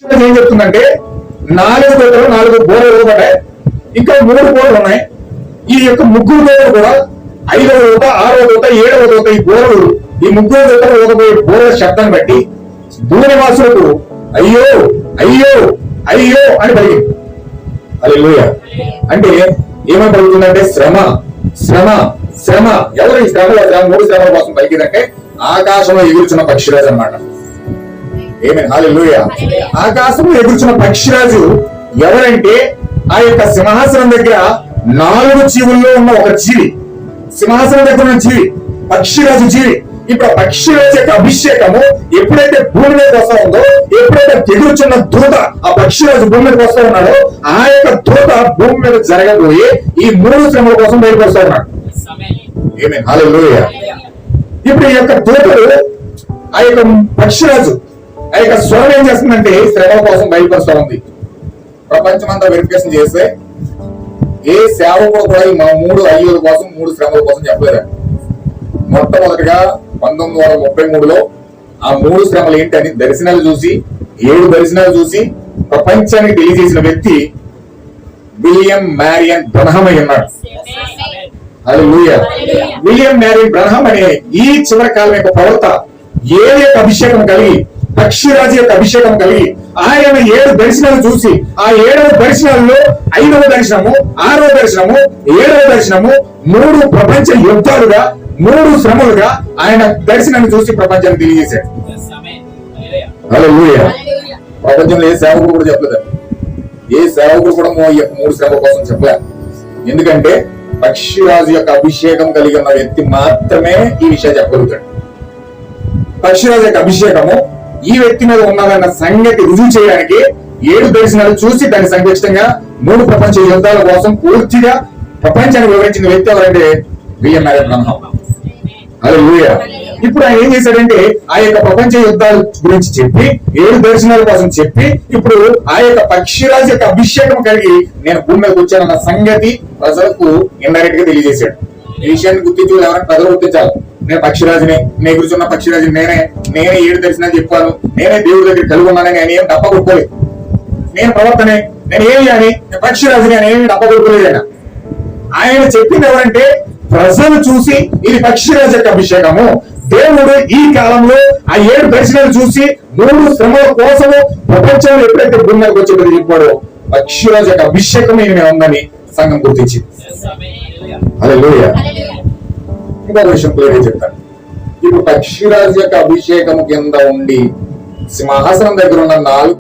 ఏం చెప్తుందంటే 4 దూతలు 4 బోరలు ఇవ్వబడ్డాయి, ఇంకా 3 బోరలు ఉన్నాయి. ఈ యొక్క ముగ్గురు దూతలు కూడా 5వ దూత, 6వ దూత, 7వ దూత, ఈ బోరలు, ఈ ముగ్గురు దూతలు ఊదబోయే బోరల శబ్దాన్ని బట్టి భూనివాసులకు అయ్యో అయ్యో అయ్యో అని పలికింది. హల్లెలూయా. అంటే ఏమని పలుకుతుందంటే శ్రమ శ్రమ శ్రమ. ఎవరు ఈ శ్రమల 3 శ్రమల కోసం పలికిందంటే ఆకాశంలో ఎగురుచున్న పక్షిరాజు అన్నమాట. ఏమేన్ హల్లెలూయా. ఆకాశంలో ఎగురుచున్న పక్షిరాజు ఎవరంటే ఆ యొక్క సింహాసనం దగ్గర 4 జీవుల్లో ఉన్న ఒక జీవి, సింహాసనం దగ్గర ఉన్న జీవి పక్షిరాజు జీవి. ఇప్పుడు పక్షిరాజు యొక్క అభిషేకము ఎప్పుడైతే భూమి మీద వస్తా ఉందో, ఎప్పుడైతే ఎగురుచున్న దూత ఆ పక్షిరాజు భూమి మీదకి వస్తా ఉన్నాడో, ఆ యొక్క దూత భూమి మీద జరగబోయే ఈ 3 శ్రమల కోసం బయటపడుతూ ఉన్నాడు. ఏమేన్ హల్లెలూయా. ఇప్పుడు ఈ యొక్క దూతలు ఆ యొక్క పక్షిరాజు ఆ యొక్క స్వరం ఏం చేస్తుందంటే శ్రమల కోసం బయటపరుస్తూ ఉంది. ప్రపంచమంతా వెరిఫికేషన్ చేస్తే ఏ సేవకుడు కూడా ఈ 3 అయ్యోల కోసం 3 శ్రమల కోసం చెప్పలేరు. మొట్టమొదటిగా 1933లో ఆ 3 శ్రమలు ఏంటని దర్శనాలు చూసి 7 దర్శనాలు చూసి ప్రపంచానికి తెలియజేసిన వ్యక్తి విలియం మ్యారియన్ బ్రహ్మ్ అయి ఉన్నాడు. హల్లెలూయా. విలియం మ్యారియన్ బ్రహ్మ్ అనే ఈ చివరి కాలం యొక్క ప్రవక్త ఏలి యొక్క అభిషేకం కలిగి, పక్షిరాజు యొక్క అభిషేకం కలిగి ఆయన 7 దర్శనాలు చూసి ఆ 7వ దర్శనాల్లో 5వ దర్శనము, 6వ దర్శనము, 7వ దర్శనము 3 ప్రపంచ యుద్ధాలుగా 3 శ్రమలుగా ఆయన దర్శనాన్ని చూసి ప్రపంచాన్ని తెలియజేశాడు. హల్లెలూయా. ప్రపంచంలో ఏ సేవకుడు కూడా చెప్పలేదు, ఏ సేవకుడు కూడా 3 శ్రమల కోసం చెప్పలేదు. ఎందుకంటే పక్షిరాజు యొక్క అభిషేకం కలిగి ఉన్న వ్యక్తి మాత్రమే ఈ విషయం చెప్పగలుగుతాడు. పక్షిరాజు యొక్క అభిషేకము ఈ వ్యక్తి మీద ఉన్నదన్న సంగతి రుజువు చేయడానికి 7 దర్శనాలు చూసి దాన్ని సంక్షిప్తంగా 3 ప్రపంచ యుద్ధాల కోసం పూర్తిగా ప్రపంచాన్ని వివరించిన వ్యక్తి ఎవరంటే విలియం మ్యారియన్ బ్రహ్మ్. హల్లెలూయా. ఇప్పుడు ఆయన ఏం చేశాడంటే ఆ యొక్క ప్రపంచ యుద్ధాల గురించి చెప్పి 7 దర్శనాల కోసం చెప్పి ఇప్పుడు ఆ యొక్క పక్షిరాజు యొక్క అభిషేకం కలిగి నేను భూమి మీదకి వచ్చానన్న సంగతి ప్రజలకు ఇండైరెక్ట్ గా తెలియజేశాడు. ఈ విషయాన్ని గుర్తించి ఎవరైనా ప్రజలు గుర్తించాలి. నేను పక్షిరాజుని, నేను ఎగురుచున్న పక్షిరాజుని, నేనే 7 దర్శనాలు చెప్పాను, నేనే దేవుడి దగ్గర కలిగి ఉన్నానని ఆయన ఏం డబ్బ కొట్టుకోలేదు. నేను ప్రవర్తనే, నేను ఏమి అని పక్షిరాజుని ఆయన ఏమి డబ్బ కొట్టుకోలేదు. ఆయన చెప్పింది ఎవరంటే ప్రజలు చూసి ఇది పక్షిరాజు యొక్క అభిషేకము. దేవుడు ఈ కాలంలో ఆ 7 దర్శనాలు చూసి 3 శ్రమల కోసము ప్రపంచంలో ఎప్పుడైతే భూమి మీదకి వచ్చేది చెప్పాడో పక్షిరాజు యొక్క అభిషేకం ఈయన ఉందని సంఘం గుర్తించింది. హల్లెలూయా. ఇంకొక విషయం క్లియర్గా చెప్తాను. ఇప్పుడు పక్షిరాజు యొక్క అభిషేకం కింద ఉండి సింహాసనం దగ్గర ఉన్న 4